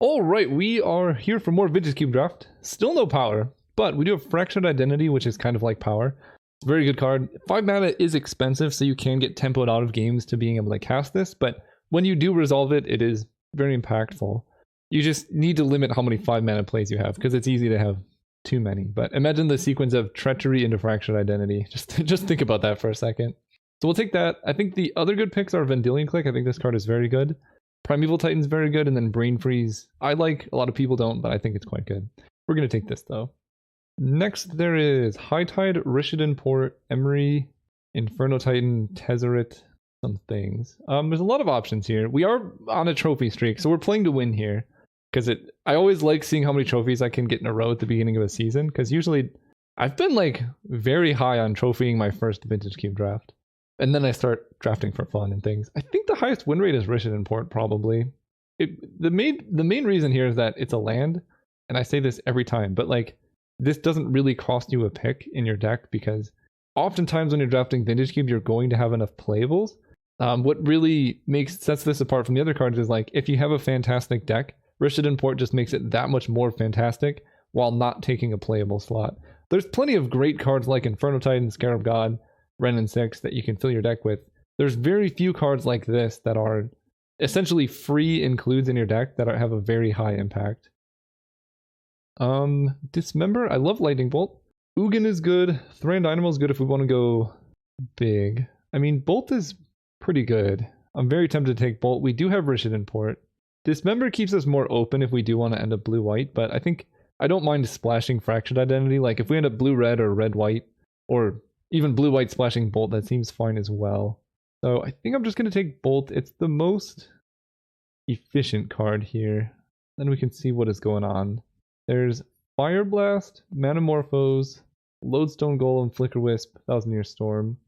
All right, we are here for more Vintage Cube Draft. Still no power, but we do have Fractured Identity, which is kind of like power. It's a very good card. 5 mana is expensive, so you can get tempoed out of games to being able to cast this, but when you do resolve it, it is very impactful. You just need to limit how many 5 mana plays you have, because it's easy to have too many. But imagine the sequence of Treachery into Fractured Identity. Just think about that for a second. So we'll take that. I think the other good picks are Vendilion Click. I think this card is very good. Primeval Titan's very good, and then Brain Freeze. I like, a lot of people don't, but I think it's quite good. We're going to take this, though. Next, there is High Tide, Rishadan Port, Emery, Inferno Titan, Tezzeret, some things. There's a lot of options here. We are on a trophy streak, so we're playing to win here. Because I always like seeing how many trophies I can get in a row at the beginning of a season, because usually I've been like very high on trophying my first Vintage Cube draft. And then I start drafting for fun and things. I think the highest win rate is Rishadan Port, probably. The main reason here is that it's a land, and I say this every time, but like this doesn't really cost you a pick in your deck, because oftentimes when you're drafting Vintage Cube, you're going to have enough playables. What really sets this apart from the other cards is like if you have a fantastic deck, Rishadan Port just makes it that much more fantastic while not taking a playable slot. There's plenty of great cards like Inferno Titan, Scarab God, Wrenn and 6 that you can fill your deck with. There's very few cards like this that are essentially free includes in your deck that have a very high impact. Dismember, I love Lightning Bolt. Ugin is good. Thran Dynamo is good if we want to go big. I mean, Bolt is pretty good. I'm very tempted to take Bolt. We do have Rishadan Port. Dismember keeps us more open if we do want to end up blue-white, but I think I don't mind splashing Fractured Identity. Like if we end up blue-red or red-white, or even blue-white splashing Bolt, that seems fine as well. So I think I'm just going to take Bolt. It's the most efficient card here. Then we can see what is going on. There's Fire Blast, Manamorphose, Lodestone Golem, Flicker Wisp, Thousand Year Storm.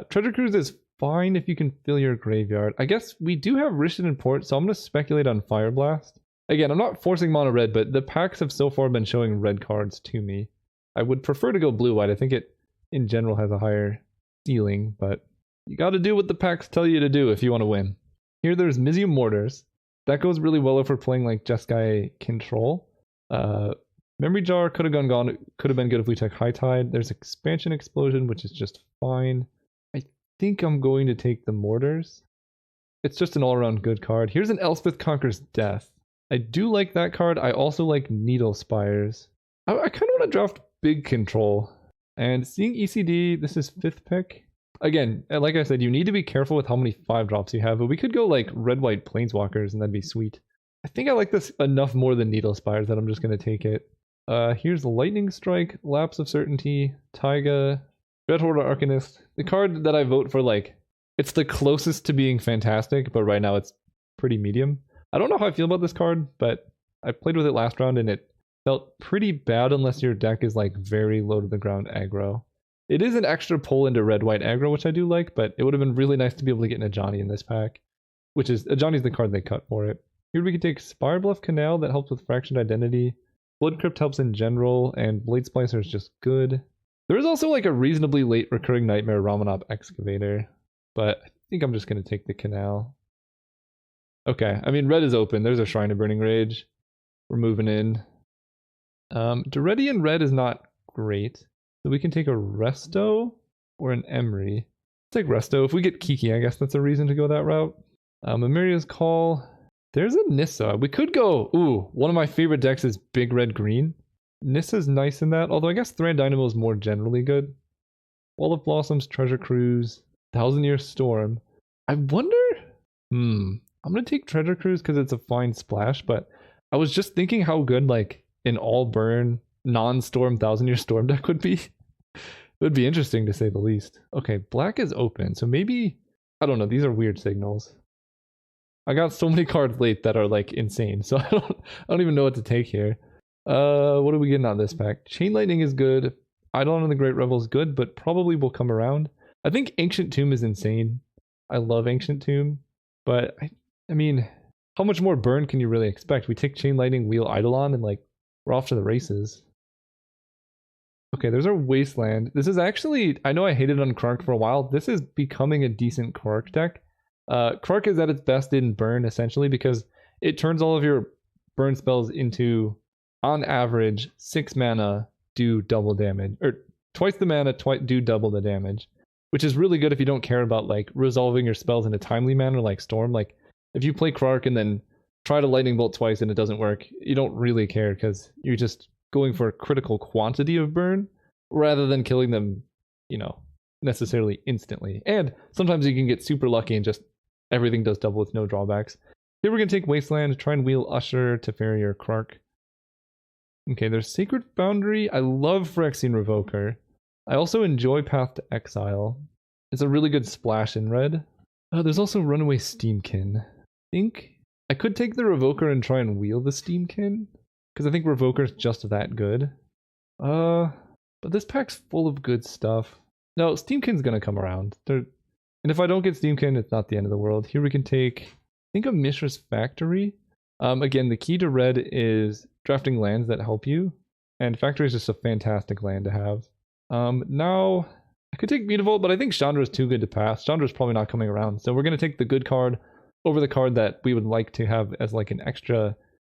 Treasure Cruise is fine if you can fill your graveyard. I guess we do have Rishadan Port, so I'm going to speculate on Fire Blast. Again, I'm not forcing mono red, but the packs have so far been showing red cards to me. I would prefer to go blue-white. I think it in general has a higher ceiling, but you got to do what the packs tell you to do if you want to win. Here there's Mizium Mortars. That goes really well if we're playing like Jeskai Control. Memory Jar could have been good if we took High Tide. There's Expansion Explosion, which is just fine. I think I'm going to take the Mortars. It's just an all-around good card. Here's an Elspeth Conquers Death. I do like that card. I also like Needle Spires. I kind of want to draft big control. And seeing ECD, this is 5th pick. Again, like I said, you need to be careful with how many 5-drops you have, but we could go like red-white Planeswalkers and that'd be sweet. I think I like this enough more than Needle Spires that I'm just going to take it. Here's Lightning Strike, Lapse of Certainty, Taiga, Dreadhorde Arcanist. The card that I vote for, like, it's the closest to being fantastic, but right now it's pretty medium. I don't know how I feel about this card, but I played with it last round and it felt pretty bad unless your deck is like very low to the ground aggro. It is an extra pull into red-white aggro, which I do like, but it would have been really nice to be able to get an Ajani in this pack, which is, Ajani's the card they cut for it. Here we could take Spirebluff Canal, that helps with Fractured Identity. Blood Crypt helps in general, and Blade Splicer is just good. There is also like a reasonably late Recurring Nightmare Ramanop Excavator, but I think I'm just going to take the Canal. Okay, I mean, red is open. There's a Shrine of Burning Rage. We're moving in. Deredian red is not great, so we can take a Resto or an Emery. Let's take Resto. If we get Kiki, I guess that's a reason to go that route. Amelia's Call. There's a Nissa. We could go... Ooh, one of my favorite decks is Big Red Green. Nissa's nice in that, although I guess Thran Dynamo is more generally good. Wall of Blossoms, Treasure Cruise, Thousand Year Storm. I wonder... I'm going to take Treasure Cruise because it's a fine splash, but I was just thinking how good, like, an all-burn, non-storm Thousand Year Storm deck would be. It would be interesting to say the least. Okay, black is open, so maybe... I don't know, these are weird signals. I got so many cards late that are like insane, so I don't even know what to take here. What are we getting on this pack? Chain Lightning is good. Eidolon and the Great Revel is good, but probably will come around. I think Ancient Tomb is insane. I love Ancient Tomb, but I mean, how much more burn can you really expect? We take Chain Lightning, wheel Eidolon, and like we're off to the races. Okay, there's our Wasteland. This is actually, I know I hated on Krark for a while. This is becoming a decent Krark deck. Krark is at its best in burn, essentially, because it turns all of your burn spells into, on average, 6 mana, do double damage. Or twice the mana, do double the damage. Which is really good if you don't care about like resolving your spells in a timely manner like Storm. Like if you play Krark and then try to Lightning Bolt twice and it doesn't work, you don't really care because you're just going for a critical quantity of burn rather than killing them, you know, necessarily instantly. And sometimes you can get super lucky and just everything does double with no drawbacks. Here we're going to take Wasteland, try and wheel Usher to Farrier Krark. Okay, there's Sacred Foundry. I love Phyrexian Revoker. I also enjoy Path to Exile. It's a really good splash in red. There's also Runaway Steamkin. I think I could take the Revoker and try and wheel the Steamkin, because I think Revoker's just that good. But this pack's full of good stuff. No, Steamkin's gonna come around. And if I don't get Steamkin, it's not the end of the world. Here we can take, I think, a Mishra's Factory. Again, the key to red is drafting lands that help you, and Factory is just a fantastic land to have. Now, I could take Mutavault, but I think Chandra is too good to pass. Chandra's probably not coming around, so we're going to take the good card over the card that we would like to have as like an extra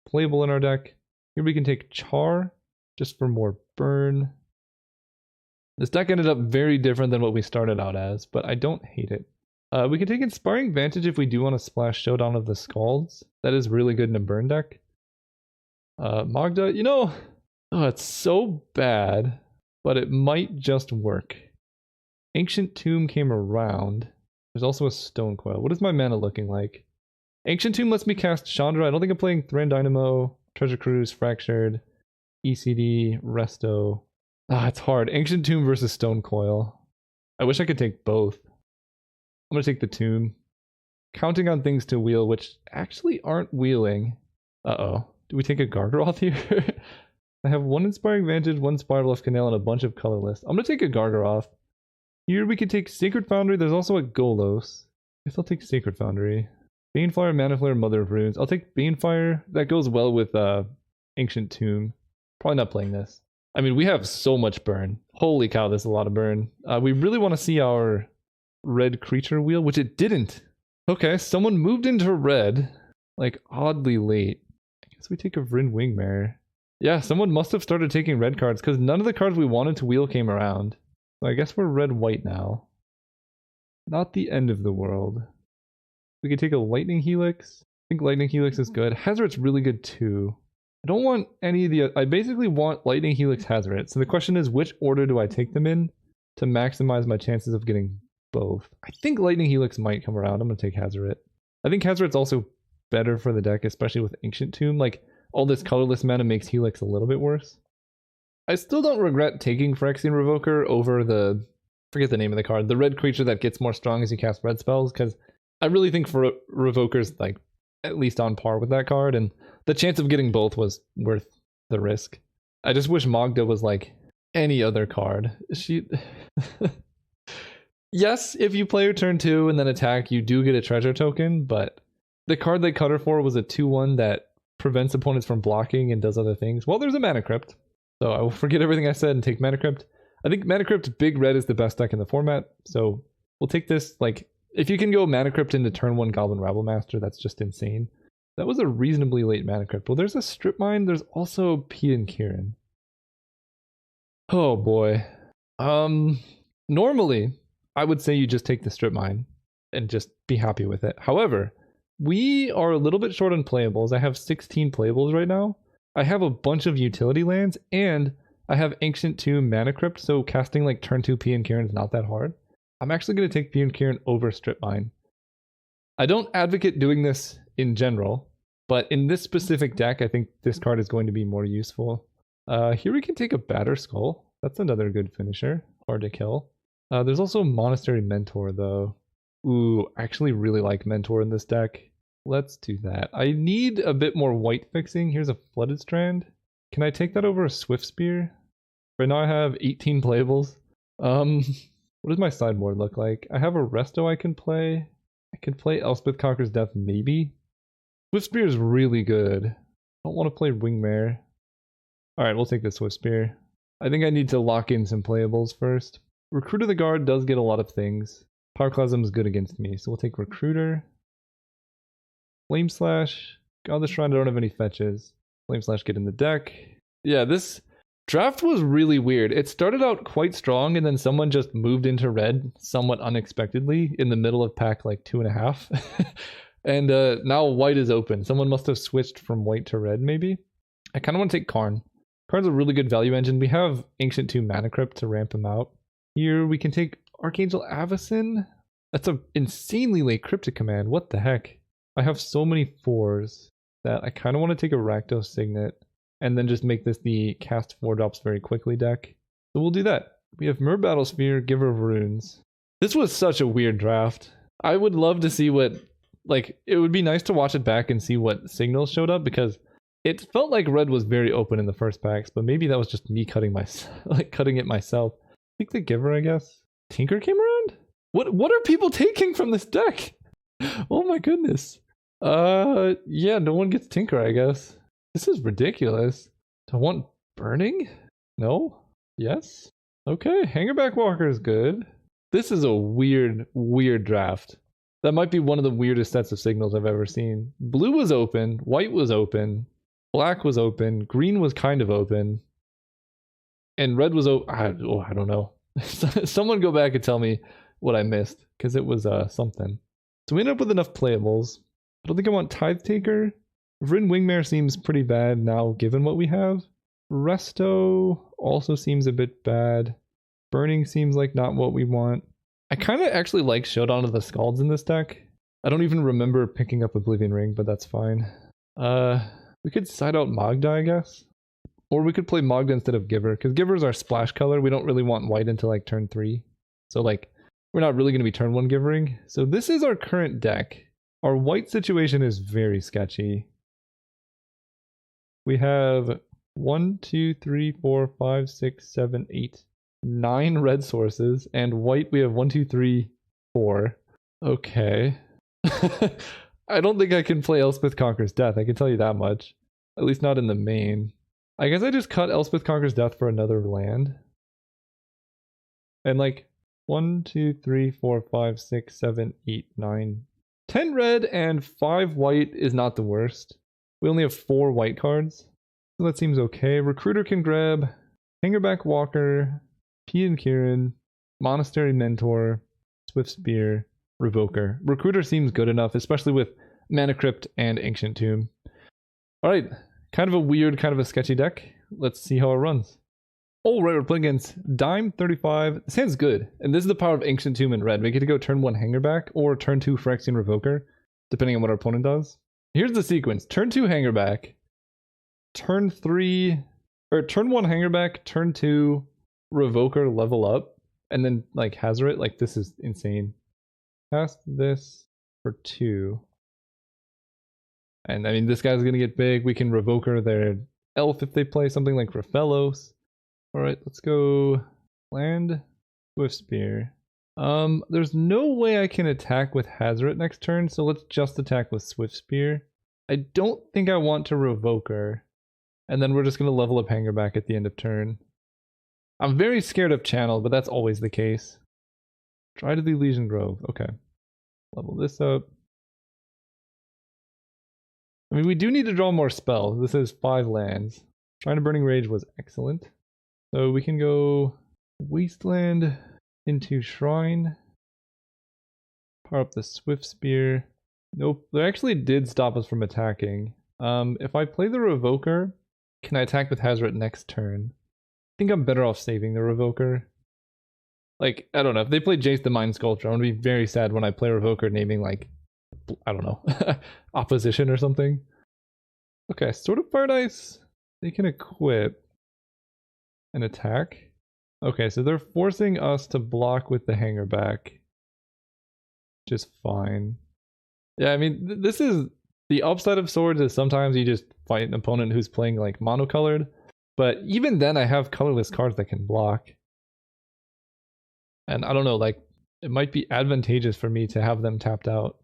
playable in our deck. Here we can take Char, just for more burn. This deck ended up very different than what we started out as, but I don't hate it. We can take Inspiring Vantage if we do want to splash Showdown of the Scalds. That is really good in a burn deck. Magda, you know, it's so bad, but it might just work. Ancient Tomb came around. There's also a Stone Coil. What is my mana looking like? Ancient Tomb lets me cast Chandra. I don't think I'm playing Thran Dynamo, Treasure Cruise, Fractured, ECD, Resto. It's hard. Ancient Tomb versus Stone Coil. I wish I could take both. I'm going to take the Tomb. Counting on things to wheel, which actually aren't wheeling. Uh-oh. Do we take a Gargaroth here? I have one Inspiring Vantage, one Spiral of Canal, and a bunch of colorless. I'm going to take a Gargaroth. Here we can take Sacred Foundry. There's also a Golos. I guess I'll take Sacred Foundry. Banefire, Mana Flare, Mother of Runes. I'll take Banefire. That goes well with Ancient Tomb. Probably not playing this. I mean, we have so much burn. Holy cow, there's a lot of burn. We really want to see our red creature wheel, which it didn't. Okay, someone moved into red, like oddly late. I guess we take a Vryn Wingmare. Yeah, someone must have started taking red cards because none of the cards we wanted to wheel came around. So I guess we're red-white now. Not the end of the world. We could take a Lightning Helix. I think Lightning Helix is good. Hazoret's really good too. I don't want any of the... I basically want Lightning Helix, Hazoret. So the question is, which order do I take them in to maximize my chances of getting both? I think Lightning Helix might come around. I'm going to take Hazoret. I think Hazoret's also better for the deck, especially with Ancient Tomb. Like, all this colorless mana makes Helix a little bit worse. I still don't regret taking Phyrexian Revoker over the... forget the name of the card. The red creature that gets more strong as you cast red spells, because I really think for Revoker's like at least on par with that card, and the chance of getting both was worth the risk. I just wish Magda was like any other card. She... Yes, if you play her turn 2 and then attack, you do get a treasure token, but the card they cut her for was a 2/1 that prevents opponents from blocking and does other things. Well, there's a Mana Crypt, so I will forget everything I said and take Mana Crypt. I think Mana Crypt Big Red is the best deck in the format, so we'll take this. Like, if you can go Mana Crypt into turn 1 Goblin Rabble Master, that's just insane. That was a reasonably late Mana Crypt. Well, there's a Strip Mine, there's also Pete and Kieran. Oh boy. Normally, I would say you just take the Strip Mine and just be happy with it. However, we are a little bit short on playables. I have 16 playables right now. I have a bunch of utility lands, and I have Ancient Tomb, Mana Crypt, so casting like turn 2 P and Kieran is not that hard. I'm actually going to take P and Kieran over Strip Mine. I don't advocate doing this in general, but in this specific deck, I think this card is going to be more useful. Here we can take a Batter Skull. That's another good finisher. Hard to kill. There's also Monastery Mentor, though. Ooh, I actually really like Mentor in this deck. Let's do that. I need a bit more white fixing. Here's a Flooded Strand. Can I take that over a Swift Spear? Right now I have 18 playables. What does my sideboard look like? I have a Resto I can play. I can play Elspeth Conquers Death, maybe. Swift Spear is really good. I don't want to play Wingmare. Alright, we'll take the Swift Spear. I think I need to lock in some playables first. Recruiter the Guard does get a lot of things. Pyroclasm is good against me, so we'll take Recruiter. Flame Slash. On the shrine, I don't have any fetches. Flame Slash get in the deck. Yeah, this draft was really weird. It started out quite strong, and then someone just moved into red somewhat unexpectedly in the middle of pack like 2.5. And now white is open. Someone must have switched from white to red, maybe. I kind of want to take Karn. Karn's a really good value engine. We have Ancient Tomb Mana Crypt to ramp him out. Here we can take Archangel Avacyn. That's an insanely late Cryptic command. What the heck? I have so many 4s that I kind of want to take a Rakdos Signet and then just make this the cast 4 drops very quickly deck. So we'll do that. We have Myr Battlesphere, Giver of Runes. This was such a weird draft. I would love to see what, like, it would be nice to watch it back and see what signals showed up, because it felt like red was very open in the first packs, but maybe that was just me cutting it myself. I think the Giver, I guess. Tinker came around? What are people taking from this deck? Oh my goodness. Yeah, no one gets Tinker, I guess. This is ridiculous. Do I want Burning? No? Yes? Okay, Hangerback Walker is good. This is a weird, weird draft. That might be one of the weirdest sets of signals I've ever seen. Blue was open, white was open, black was open, green was kind of open, and red was open. I don't know. Someone go back and tell me what I missed, because it was something. So we ended up with enough playables. I don't think I want Tithe Taker. Vryn Wingmare seems pretty bad now, given what we have. Resto also seems a bit bad. Burning seems like not what we want. I kind of actually like Showdown of the Scalds in this deck. I don't even remember picking up Oblivion Ring, but that's fine. We could side out Magda, I guess. Or we could play Magda instead of Giver, because Giver's our splash color. We don't really want white until like turn 3. So like, we're not really going to be turn 1 Givering. So this is our current deck. Our white situation is very sketchy. We have 1, 2, 3, 4, 5, 6, 7, 8, 9 red sources, and white we have 1, 2, 3, 4. Okay. I don't think I can play Elspeth Conquers Death, I can tell you that much. At least not in the main. I guess I just cut Elspeth Conquers Death for another land. And like 1, 2, 3, 4, 5, 6, 7, 8, 9, 10 red and 5 white is not the worst. We only have 4 white cards, so that seems okay. Recruiter can grab Hangerback Walker, P and Kieran, Monastery Mentor, Swift Spear, Revoker. Recruiter seems good enough, especially with Mana Crypt and Ancient Tomb. Alright, kind of a weird, kind of a sketchy deck. Let's see how it runs. Alright, we're playing against Dime 35. This hand's good, and this is the power of Ancient Tomb and red. We get to go turn 1 Hangerback or turn 2 Phyrexian Revoker, depending on what our opponent does. Here's the sequence. Turn 2 Hangerback, turn 1 Hangerback, turn 2 Revoker, level up, and then like Hazoret. Like, this is insane. Cast this for 2. And I mean, this guy's gonna get big. We can Revoker their elf if they play something like Raphellos. Alright, let's go land Swift Spear. There's no way I can attack with Hazoret next turn, so let's just attack with Swift Spear. I don't think I want to Revoker. And then we're just going to level up Hangerback at the end of turn. I'm very scared of Channel, but that's always the case. Try to the Elysian Grove. Okay. Level this up. I mean, we do need to draw more spells. This is 5 lands. Trying to Burning Rage was excellent. So we can go Wasteland into Shrine. Power up the Swift Spear. Nope, they actually did stop us from attacking. If I play the Revoker, can I attack with Hazoret next turn? I think I'm better off saving the Revoker. Like, I don't know, if they play Jace the Mind Sculptor, I'm gonna be very sad when I play Revoker naming like, I don't know, Opposition or something. Okay, Sword of Paradise, they can equip and attack. Okay, so they're forcing us to block with the Hangerback, which is fine. Yeah, I mean, this is the upside of swords is sometimes you just fight an opponent who's playing like monocolored, but even then I have colorless cards that can block. And I don't know, like, it might be advantageous for me to have them tapped out.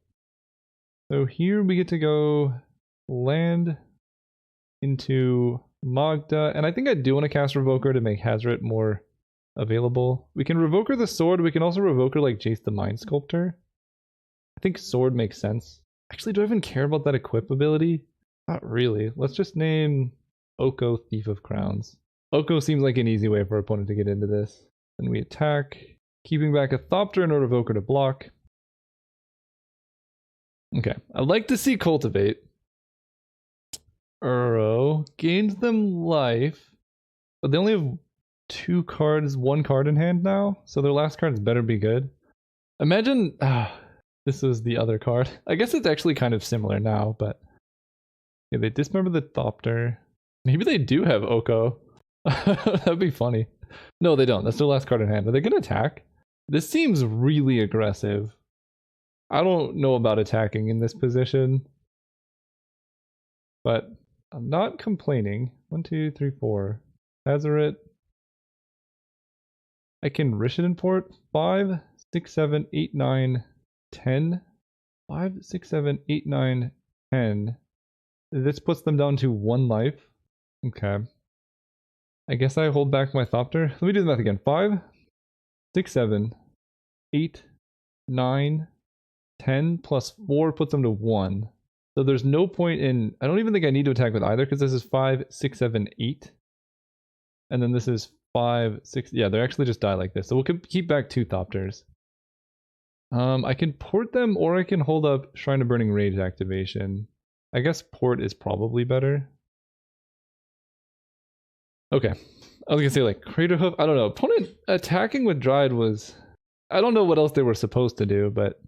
So here we get to go land into Magda, and I think I do want to cast Revoker to make Hazoret more available. We can Revoker the sword, we can also Revoker like Jace the Mind Sculptor. I think sword makes sense. Actually, do I even care about that equip ability? Not really. Let's just name Oko Thief of Crowns. Oko seems like an easy way for our opponent to get into this. Then we attack, keeping back a Thopter and Revoker to block. Okay, I'd like to see Cultivate. Uro gains them life, but they only have 2 cards, 1 card in hand now, so their last cards better be good. Imagine, this was the other card. I guess it's actually kind of similar now, but yeah, they dismember the Thopter. Maybe they do have Oko. That'd be funny. No, they don't. That's their last card in hand. Are they gonna attack? This seems really aggressive. I don't know about attacking in this position, but I'm not complaining. 1, 2, 3, 4. Hazaret. I can Rishit import 5, 6, 7, 8, 9, 10. 5, 6, 7, 8, 9, 10. This puts them down to 1 life. Okay. I guess I hold back my Thopter. Let me do the math again. 5, 6, 7, 8, 9, 10 plus 4 puts them to 1. So there's no point in... I don't even think I need to attack with either because this is 5, 6, 7, 8. And then this is 5, 6... Yeah, they actually just die like this. So we'll keep back 2 Thopters. I can port them or I can hold up Shrine of Burning Rage activation. I guess port is probably better. Okay. I was gonna say like Craterhoof. I don't know. Opponent attacking with Dryad was... I don't know what else they were supposed to do, but...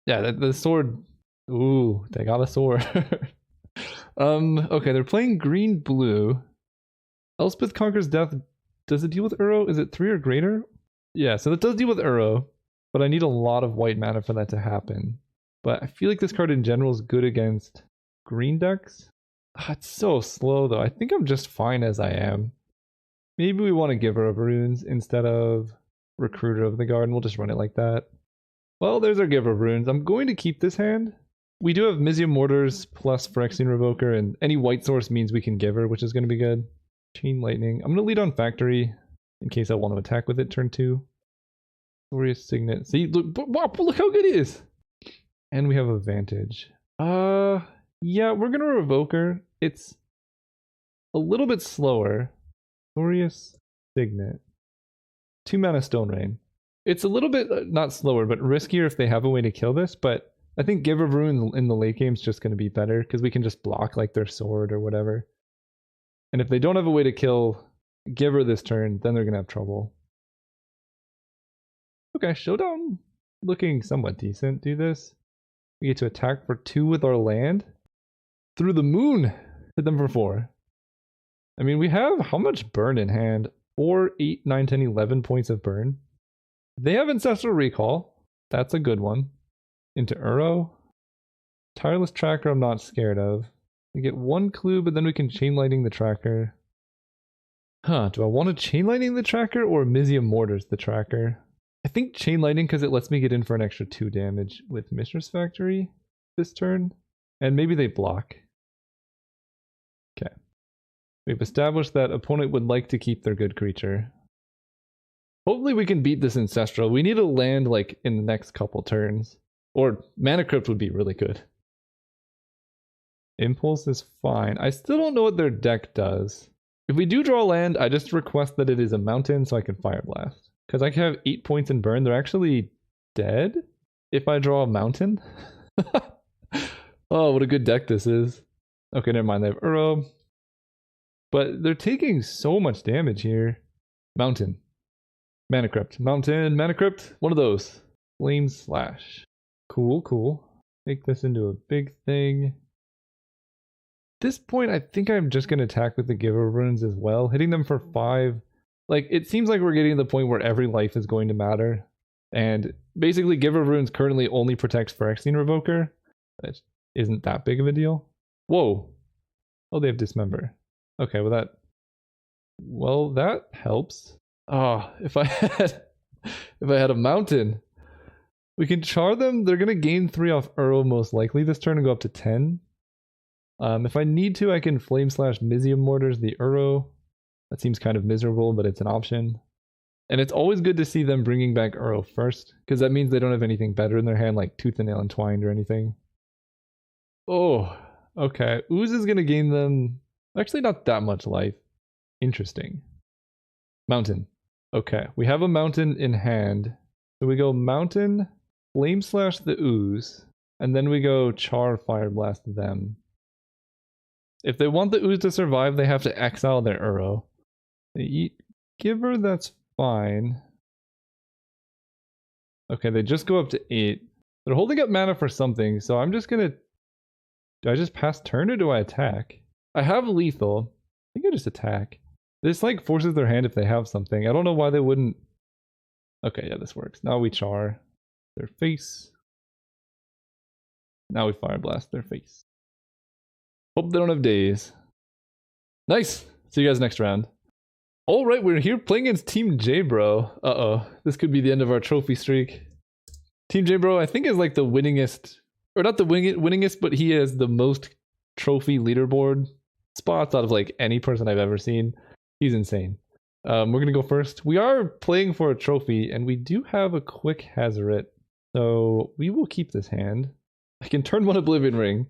Yeah, the sword... Ooh, they got a sword. Okay, they're playing green-blue. Elspeth Conquers Death. Does it deal with Uro? Is it 3 or greater? Yeah, so it does deal with Uro, but I need a lot of white mana for that to happen. But I feel like this card in general is good against green decks. It's so slow though. I think I'm just fine as I am. Maybe we want to Giver of Runes instead of Recruiter of the Garden. We'll just run it like that. Well, there's our Giver of Runes. I'm going to keep this hand. We do have Mizzium Mortars plus Phyrexian Revoker, and any white source means we can Giver, which is going to be good. Chain Lightning. I'm going to lead on Factory in case I want to attack with it turn 2. Glorious Signet. See, look how good it is! And we have Advantage. Yeah, we're going to Revoker. It's a little bit slower. Glorious Signet. 2 mana Stone Rain. It's a little bit, not slower, but riskier if they have a way to kill this, but I think Giver of Runes in the late game is just going to be better, because we can just block like their sword or whatever. And if they don't have a way to kill Giver this turn, then they're going to have trouble. Okay, Showdown looking somewhat decent. Do this. We get to attack for 2 with our land. Through the moon! Hit them for 4. I mean, we have how much burn in hand? 4, 8, 9, 10, 11 points of burn. They have Ancestral Recall. That's a good one. Into Uro. Tireless Tracker I'm not scared of. We get 1 clue, but then we can Chain Lightning the Tracker. Huh, do I want to Chain Lightning the Tracker or Mizzium Mortars the Tracker? I think Chain Lightning because it lets me get in for an extra 2 damage with Mistress Factory this turn. And maybe they block. Okay. We've established that opponent would like to keep their good creature. Hopefully we can beat this Ancestral. We need to land like in the next couple turns. Or Mana Crypt would be really good. Impulse is fine. I still don't know what their deck does. If we do draw land, I just request that it is a mountain so I can Fire Blast. Because I can have 8 points in burn. They're actually dead if I draw a mountain. Oh, what a good deck this is. Okay, never mind. They have Uro. But they're taking so much damage here. Mountain. Mana Crypt. Mountain. Mana Crypt. One of those. Flame Slash. Cool, cool. Make this into a big thing. At this point, I think I'm just going to attack with the Giver Runes as well. Hitting them for 5. Like, it seems like we're getting to the point where every life is going to matter. And basically, Giver Runes currently only protects Phyrexian Revoker. Which isn't that big of a deal. Whoa. Oh, they have Dismember. Okay, well, that helps. Oh, if I had a mountain. We can char them. They're going to gain 3 off Uro most likely this turn and go up to 10. If I need to, I can Flame Slash Mizzium Mortars the Uro. That seems kind of miserable, but it's an option. And it's always good to see them bringing back Uro first, because that means they don't have anything better in their hand, like Tooth and Nail Entwined or anything. Oh, Okay, Ooze is gonna gain them actually not that much life. Interesting. Mountain. Okay, we have a mountain in hand. So we go mountain, flame slash the Ooze, and then we go char fire blast them. If they want the Ooze to survive, they have to exile their Uro. They eat Giver, that's fine. Okay, they just go up to 8. They're holding up mana for something, so I'm just gonna... Do I just pass turn or do I attack? I have lethal. I think I just attack. This like forces their hand if they have something. I don't know why they wouldn't... Okay, yeah, this works. Now we char their face. Now we fire blast their face. Hope they don't have days. Nice! See you guys next round. Alright, we're here playing against Team J-Bro. Uh-oh. This could be the end of our trophy streak. Team J-Bro, I think, is like the winningest... Or not the winningest, but he has the most trophy leaderboard spots out of like any person I've ever seen. He's insane. We're going to go first. We are playing for a trophy, and we do have a quick Hazoret. So we will keep this hand. I can turn one Oblivion Ring.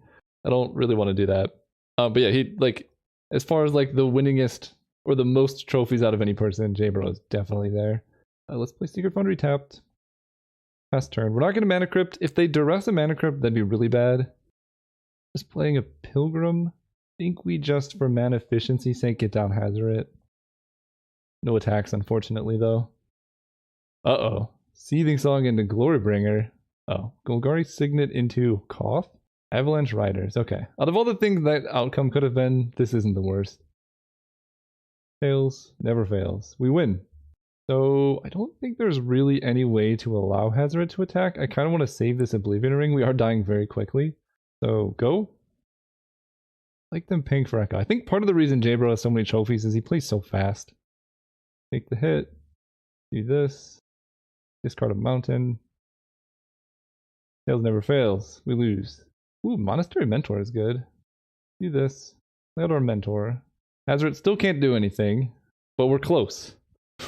I don't really want to do that. But yeah, he like, as far as like the winningest or the most trophies out of any person, J-Bro is definitely there. Let's play Secret Foundry tapped. Pass turn. We're not going to Mana Crypt. If they duress a Mana Crypt, that'd be really bad. Just playing a Pilgrim. I think we just, for mana efficiency sake, get down Hazoret. No attacks, unfortunately, though. Uh-oh. Seething Song into Glorybringer. Oh. Golgari Signet into Koth? Avalanche Riders. Okay. Out of all the things that outcome could have been, this isn't the worst. Fails. Never fails. We win. So, I don't think there's really any way to allow Hazoret to attack. I kind of want to save this Oblivion Ring. We are dying very quickly. So, go. Like them paying for Echo. I think part of the reason J-Bro has so many trophies is he plays so fast. Take the hit. Do this. Discard a mountain. Tails never fails. We lose. Ooh, Monastery Mentor is good. Do this. Play out our Mentor. Hazoret still can't do anything, but we're close.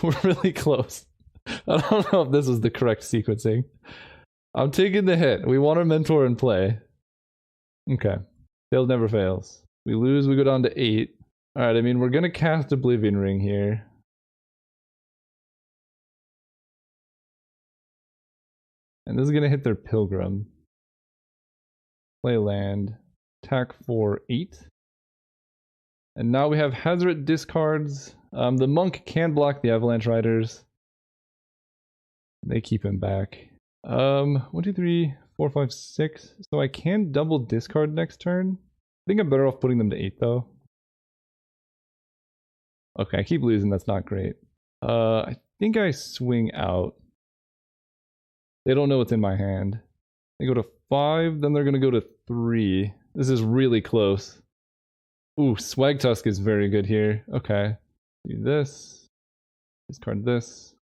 We're really close. I don't know if this was the correct sequencing. I'm taking the hit. We want our Mentor in play. Okay. Tails never fails. We lose, we go down to 8. Alright, I mean, we're gonna cast Oblivion Ring here. And this is gonna hit their Pilgrim. Play land. Attack for 8. And now we have Hazoret discards. The Monk can block the Avalanche Riders. They keep him back. 1, 2, 3, 4, 5, 6. So I can double discard next turn. I think I'm better off putting them to 8 though. Okay, I keep losing, that's not great. I think I swing out. They don't know what's in my hand. They go to 5, then they're gonna go to 3. This is really close. Ooh, Swag Tusk is very good here. Okay. Do this. Discard this.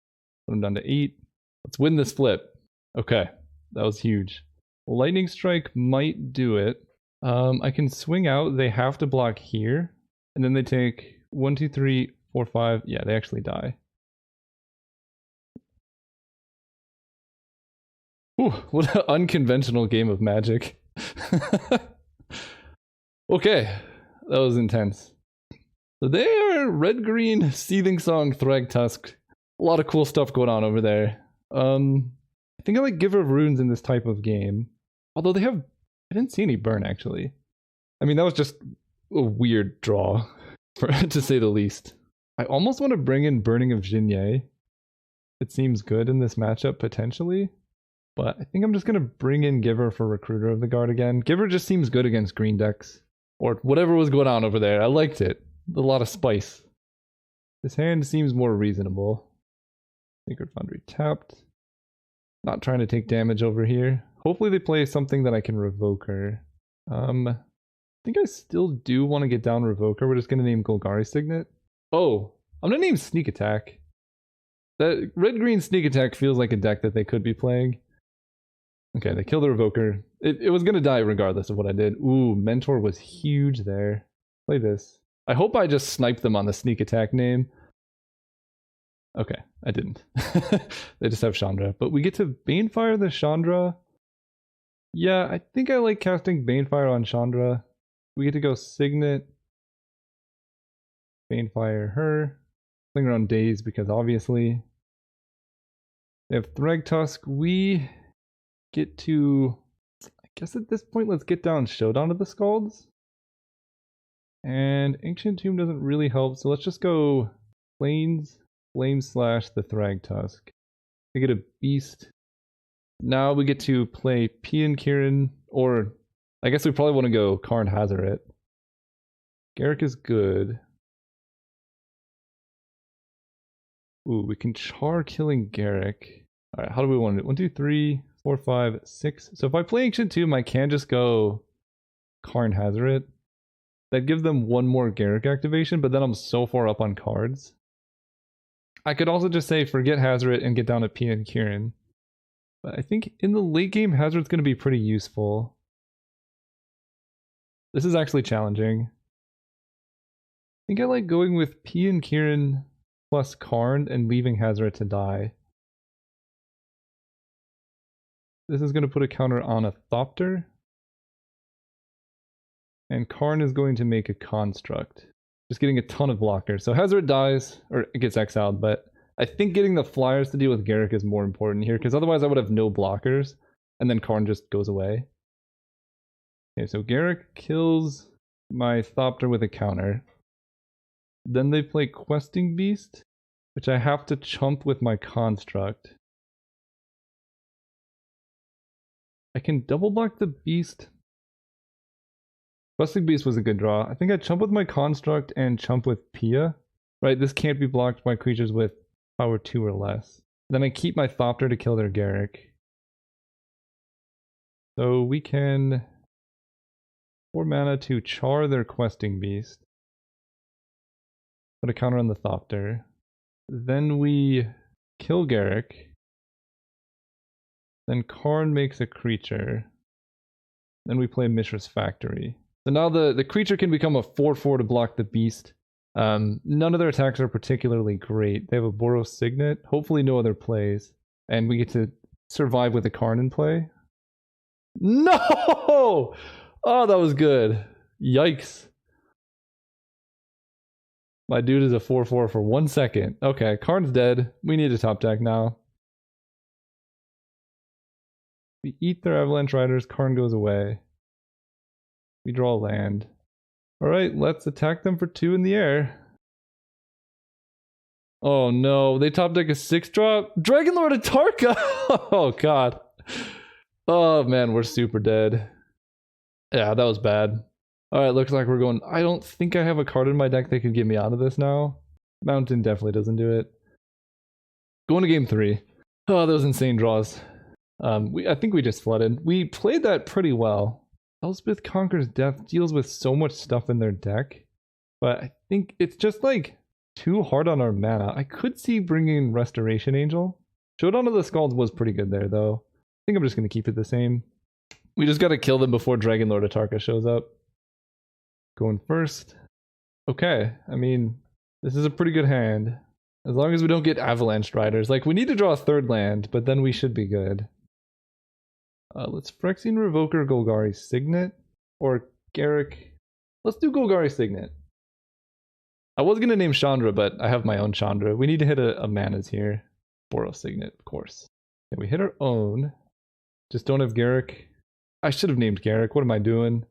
Put them down to 8. Let's win this flip. Okay. That was huge. Lightning Strike might do it. I can swing out. They have to block here. And then they take 1, 2, 3, 4, 5. Yeah, they actually die. Ooh, what an unconventional game of Magic. Okay. That was intense. So they are red-green, Seething Song, Thragtusk. A lot of cool stuff going on over there. I think I like Giver of Runes in this type of game. Although they have... I didn't see any burn, actually. I mean, that was just a weird draw, to say the least. I almost want to bring in Burning of Jinye. It seems good in this matchup, potentially. But I think I'm just going to bring in Giver for Recruiter of the Guard again. Giver just seems good against green decks. Or whatever was going on over there. I liked it. A lot of spice. This hand seems more reasonable. Sacred Foundry tapped. Not trying to take damage over here. Hopefully they play something that I can Revoker. I think I still do want to get down Revoker. We're just going to name Golgari Signet. Oh, I'm going to name Sneak Attack. That red-green Sneak Attack feels like a deck that they could be playing. Okay, they kill the Revoker. It was going to die regardless of what I did. Ooh, Mentor was huge there. Play this. I hope I just sniped them on the Sneak Attack name. Okay, I didn't. They just have Chandra. But we get to Banefire the Chandra. Yeah, I think I like casting Banefire on Chandra. We get to go Signet, Banefire her, Slinger on Daze because obviously. They have Thragtusk. We get to, I guess at this point, let's get down Showdown of the Scalds. And Ancient Tomb doesn't really help, so let's just go Plains, Flame Slash the Thragtusk. We get a Beast. Now we get to play Pian Kirin, or I guess we probably want to go Karn Hazaret. Garruk is good. Ooh, we can char killing Garruk. Alright, how do we want it? 1, 2, 3, 4, 5, 6. So if I play Ancient Tomb, I can just go Karn Hazaret. That gives them one more Garruk activation, but then I'm so far up on cards. I could also just say forget Hazaret and get down to Pian Kirin. But I think in the late game, Hazaret's going to be pretty useful. This is actually challenging. I think I like going with Pian Kirin plus Karn and leaving Hazaret to die. This is going to put a counter on a Thopter. And Karn is going to make a Construct. Just getting a ton of blockers. So Hazaret dies, or it gets exiled, but I think getting the flyers to deal with Garruk is more important here, because otherwise I would have no blockers, and then Karn just goes away. Okay, so Garruk kills my Thopter with a counter. Then they play Questing Beast, which I have to chump with my Construct. I can double block the Beast. Questing Beast was a good draw. I think I chump with my Construct and chump with Pia. Right, this can't be blocked by creatures with power 2 or less. Then I keep my Thopter to kill their Garruk. So we can 4 mana to char their Questing Beast. Put a counter on the Thopter. Then we kill Garruk. Then Karn makes a creature. Then we play Mishra's Factory. So now the creature can become a 4/4 to block the beast. None of their attacks are particularly great. They have a Boros Signet. Hopefully no other plays. And we get to survive with a Karn in play. No! Oh, that was good. Yikes. My dude is a 4/4 for 1 second. Okay, Karn's dead. We need a top deck now. We eat their Avalanche Riders. Karn goes away. We draw a land. Alright, let's attack them for 2 in the air. Oh no, they top deck a 6-drop? Dragon Lord Atarka! Oh god. Oh man, we're super dead. Yeah, that was bad. Alright, looks like we're going... I don't think I have a card in my deck that could get me out of this now. Mountain definitely doesn't do it. Going to game 3. Oh, those insane draws. I think we just flooded. We played that pretty well. Elspeth Conquers Death deals with so much stuff in their deck, but I think it's just like too hard on our mana. I could see bringing Restoration Angel. Showdown of the Scalds was pretty good there though. I think I'm just going to keep it the same. We just got to kill them before Dragon Lord Atarka shows up. Going first. Okay, I mean, this is a pretty good hand. As long as we don't get Avalanche Riders. Like, we need to draw a 3rd land, but then we should be good. Let's Phyrexian Revoker Golgari Signet or Garruk. Let's do Golgari Signet. I was going to name Chandra, but I have my own Chandra. We need to hit a manas here. Boros Signet, of course. Okay, we hit our own. Just don't have Garruk. I should have named Garruk. What am I doing?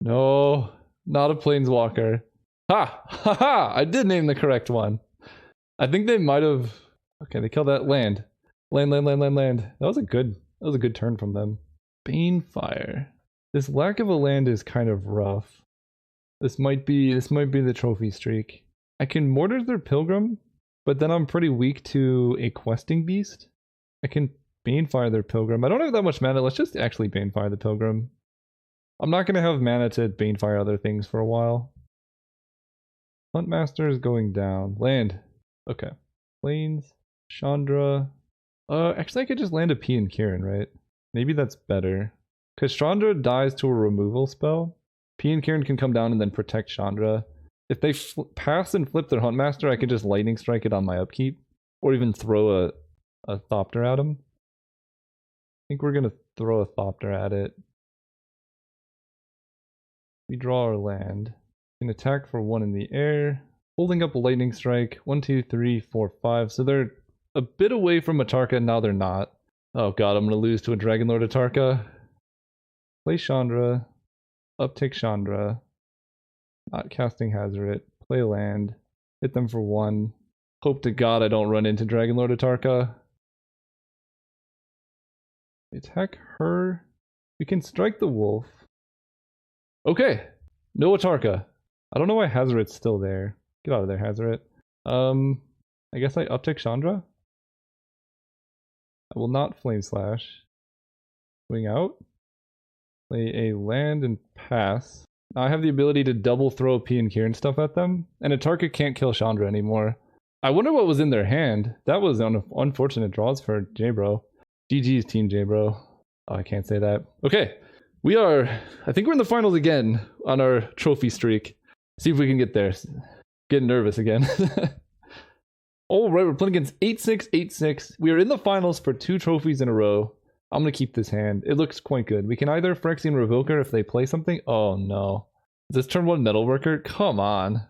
No, not a Planeswalker. Ha! Ha ha! I did name the correct one. I think they might have... Okay, they killed that land. Land. That was a good turn from them. Banefire. This lack of a land is kind of rough. This might be the trophy streak. I can Mortar their Pilgrim, but then I'm pretty weak to a Questing Beast. I can Banefire their Pilgrim. I don't have that much mana. Let's just actually Banefire the Pilgrim. I'm not going to have mana to Banefire other things for a while. Huntmaster is going down. Land. Okay. Plains. Chandra. Actually I could just land a Pian Kirin, right? Maybe that's better. Because Chandra dies to a removal spell. Pian Kirin can come down and then protect Chandra. If they pass and flip their Huntmaster, I can just Lightning Strike it on my upkeep. Or even throw a Thopter at him. I think we're going to throw a Thopter at it. We draw our land. Can attack for 1 in the air. Holding up a lightning strike. 1, 2, 3, 4, 5. So they're a bit away from Atarka, now they're not. Oh god, I'm gonna lose to a Dragonlord Atarka. Play Chandra. Uptick Chandra. Not casting Hazoret. Play land. Hit them for 1. Hope to god I don't run into Dragonlord Atarka. Attack her. We can strike the wolf. Okay. No Atarka. I don't know why Hazoret's still there. Get out of there, Hazoret. I guess I uptick Chandra? I will not Flame Slash. Swing out. Play a land and pass. Now I have the ability to double throw P and Kieran stuff at them, and Atarka can't kill Chandra anymore. I wonder what was in their hand. That was unfortunate draws for J-Bro. GG's Team J-Bro. Oh, I can't say that. Okay. I think we're in the finals again on our trophy streak. See if we can get there. Getting nervous again. All right, we're playing against 8-6, 8-6. We are in the finals for 2 trophies in a row. I'm going to keep this hand. It looks quite good. We can either Phyrexian Revoker if they play something. Oh, no. Is this turn 1 Metalworker? Come on.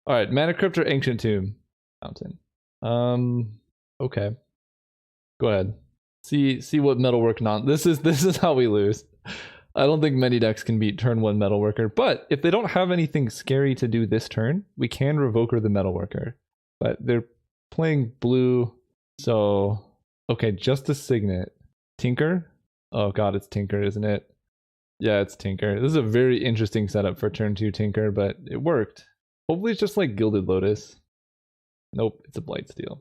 All right, Mana Crypt or Ancient Tomb? Mountain. Okay. Go ahead. See what Metalwork This is how we lose. I don't think many decks can beat turn 1 Metalworker, but if they don't have anything scary to do this turn, we can Revoker the Metalworker. But they're playing blue, so... Okay, just a Signet. Tinker? Oh god, it's Tinker, isn't it? Yeah, it's Tinker. This is a very interesting setup for turn 2 Tinker, but it worked. Hopefully it's just like Gilded Lotus. Nope, it's a Blightsteel.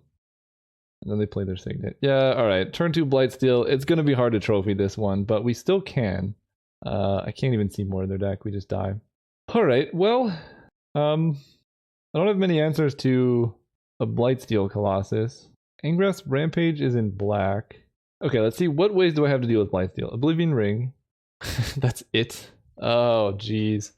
And then they play their Signet. Yeah, alright. Turn 2 Blightsteel. It's going to be hard to trophy this one, but we still can. I can't even see more of their deck. We just die. Alright, well... I don't have many answers to a Blightsteel Colossus. Ingress Rampage is in black. Okay, let's see. What ways do I have to deal with Blightsteel? Oblivion Ring. That's it. Oh, jeez.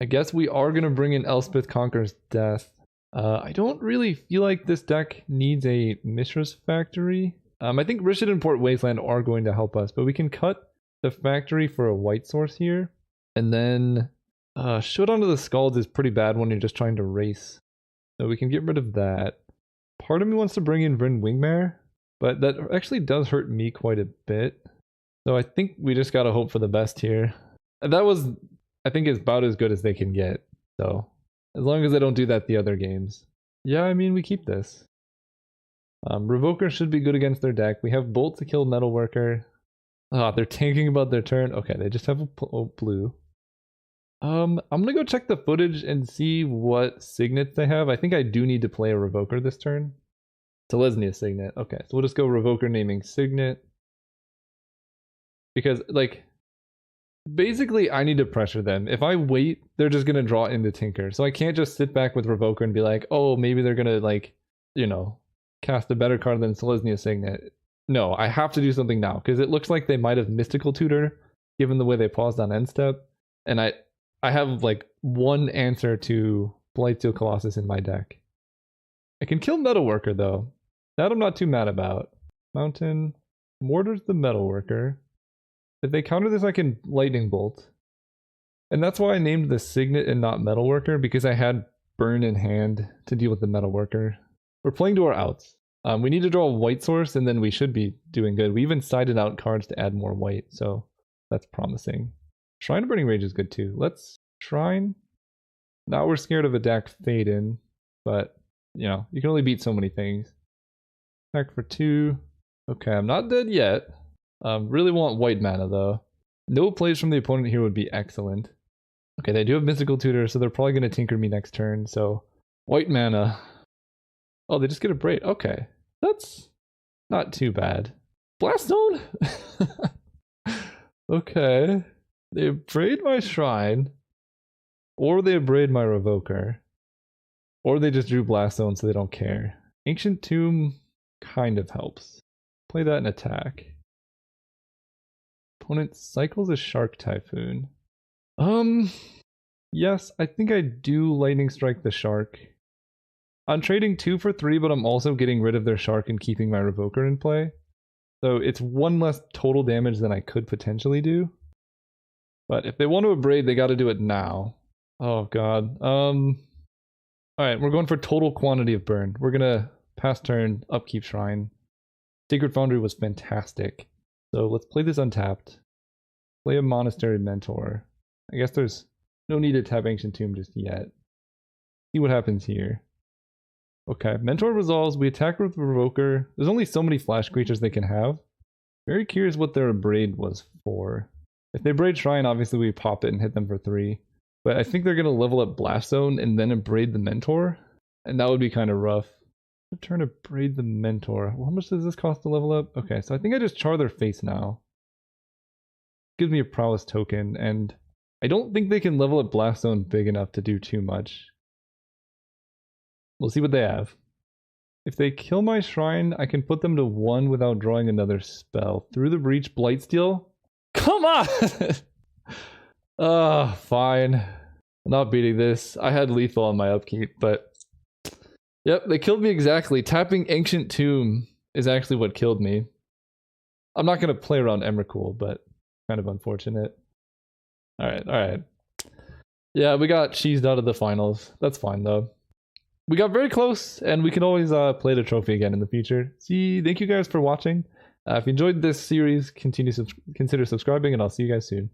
I guess we are going to bring in Elspeth Conquers Death. I don't really feel like this deck needs a Mishra's Factory. I think Rishid and Port Wasteland are going to help us, but we can cut the factory for a white source here. And then Showdown of the Skalds is pretty bad when you're just trying to race. So we can get rid of that. Part of me wants to bring in Vryn Wingmare, but that actually does hurt me quite a bit. So I think we just gotta hope for the best here. That was, I think, is about as good as they can get. So as long as they don't do that the other games. Yeah, I mean, we keep this. Revoker should be good against their deck. We have Bolt to kill Metalworker. Ah, they're tanking about their turn. Okay, they just have a blue. I'm gonna go check the footage and see what signets they have. I think I do need to play a Revoker this turn. Selesnya Signet. Okay, so we'll just go Revoker naming Signet. Because, like, basically I need to pressure them. If I wait, they're just gonna draw into Tinker. So I can't just sit back with Revoker and be like, oh, maybe they're gonna, like, you know, cast a better card than Selesnya Signet. No, I have to do something now. Because it looks like they might have Mystical Tutor, given the way they paused on end step. And I have like one answer to Blightsteel Colossus in my deck. I can kill Metalworker though. That I'm not too mad about. Mountain. Mortar's the Metalworker. If they counter this, I can Lightning Bolt. And that's why I named the Signet and not Metalworker, because I had Burn in hand to deal with the Metalworker. We're playing to our outs. We need to draw a white source and then we should be doing good. We even sided out cards to add more white, so that's promising. Shrine of Burning Rage is good too. Let's Shrine. Now we're scared of a deck Faden, but you know, you can only beat so many things. Attack for 2. Okay, I'm not dead yet. Really want white mana though. No plays from the opponent here would be excellent. Okay, they do have Mystical Tutor, so they're probably going to tinker me next turn, so white mana. Oh, they just get a Braid. Okay, that's not too bad. Blaststone? Okay. They braid my Shrine, or they braid my Revoker, or they just drew Blaststone so they don't care. Ancient Tomb kind of helps. Play that and attack. Opponent cycles a Shark Typhoon. Yes, I think I do Lightning Strike the Shark. I'm trading 2 for 3, but I'm also getting rid of their Shark and keeping my Revoker in play. So it's 1 less total damage than I could potentially do. But if they want to abrade, they got to do it now. Oh god. All right, we're going for total quantity of burn. We're gonna pass turn, upkeep shrine. Sacred Foundry was fantastic. So let's play this untapped. Play a Monastery Mentor. I guess there's no need to tap Ancient Tomb just yet. See what happens here. Okay, Mentor resolves. We attack with Revoker. There's only so many flash creatures they can have. Very curious what their abrade was for. If they abrade Shrine, obviously we pop it and hit them for 3. But I think they're going to level up Blast Zone and then abrade the Mentor. And that would be kind of rough. Turn abrade the Mentor. Well, how much does this cost to level up? Okay, so I think I just char their face now. Gives me a prowess token, and I don't think they can level up Blast Zone big enough to do too much. We'll see what they have. If they kill my shrine, I can put them to 1 without drawing another spell. Through the Breach, Blightsteel? Come on! Fine. I'm not beating this. I had lethal on my upkeep, but... Yep, they killed me exactly. Tapping Ancient Tomb is actually what killed me. I'm not going to play around Emrakul, but kind of unfortunate. Alright. Yeah, we got cheesed out of the finals. That's fine, though. We got very close, and we can always play the trophy again in the future. Thank you guys for watching. If you enjoyed this series, consider subscribing, and I'll see you guys soon.